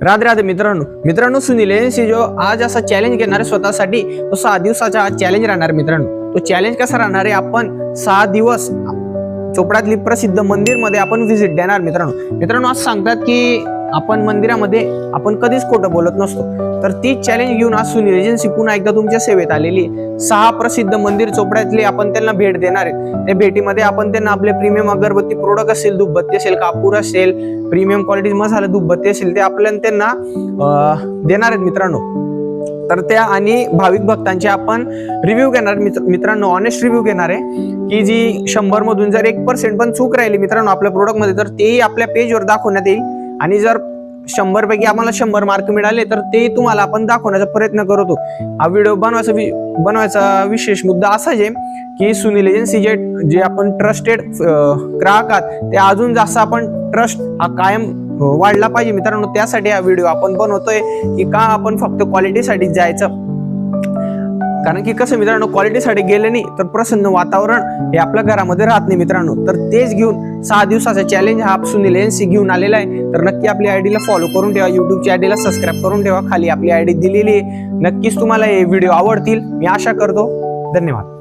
राधे राधे मित्रांनो सुनील एजन्सी जो आज असा चॅलेंज घेणार आहे स्वतःसाठी, तो 6 दिवसाचा आज चॅलेंज राहणार मित्रांनो। तो चॅलेंज कसा राहणार आहे, आपण 6 दिवस चोपड्यातली प्रसिद्ध मंदिर मध्ये आपण व्हिजिट देणार मित्रांनो। आज सांगतात की आपण मंदिरामध्ये आपण कधीच खोटं बोलत नसतो, तर ती चॅलेंज घेऊन आज सुनील एजन्सी पुन्हा एकदा तुमच्या सेवेत आलेली आहे। 6 प्रसिद्ध मंदिर चोपड्यातले आपण त्यांना भेट देणार आहे। त्या भेटीमध्ये आपण त्यांना आपले प्रीमियम अगरबत्ती प्रोडक्ट असेल, धूपबत्ती असेल, कापूर असेल, प्रीमियम क्वालिटी मसाला धूपबत्ती असेल, ते आपल्याला त्यांना देणार आहेत मित्रांनो। तर त्या आणि भाविक भक्तांचे आपण रिव्ह्यू घेणार मित्रांनो, ऑनेस्ट रिव्ह्यू घेणार आहे की जी 100 मधून जर 1% पण चूक राहिली मित्रांनो आपल्या प्रोडक्ट मध्ये, तर तेही आपल्या पेजवर दाखवण्यात येईल। आणि जर 100 पैकी आम्हाला 100 मार्क मिळाले तर ते तुम्हाला आपण दाखवण्याचा प्रयत्न करतो। हा व्हिडिओ बनवायचा विशेष मुद्दा असा आहे की सुनील एजन्सी जे आपण ट्रस्टेड ग्राहक आहात, ते अजून जास्त आपण ट्रस्ट हा कायम वाढला पाहिजे मित्रांनो। त्यासाठी हा व्हिडिओ आपण बनवतोय की का आपण फक्त क्वालिटीसाठी जायचं, कारण की कसं मित्रांनो, क्वालिटीसाठी गेले नाही तर प्रसन्न वातावरण हे आपल्या घरामध्ये राहत नाही मित्रांनो। तर तेच घेऊन 6 दिवसाचा चॅलेंज हा सुनील एजन्सी घेऊन आलेला आहे। तर नक्की आपली आयडीला फॉलो करून ठेवा, युट्यूबच्या आयडीला सबस्क्राईब करून ठेवा, खाली आपली आयडी दिलेली आहे। नक्कीच तुम्हाला हे व्हिडिओ आवडतील मी आशा करतो। धन्यवाद।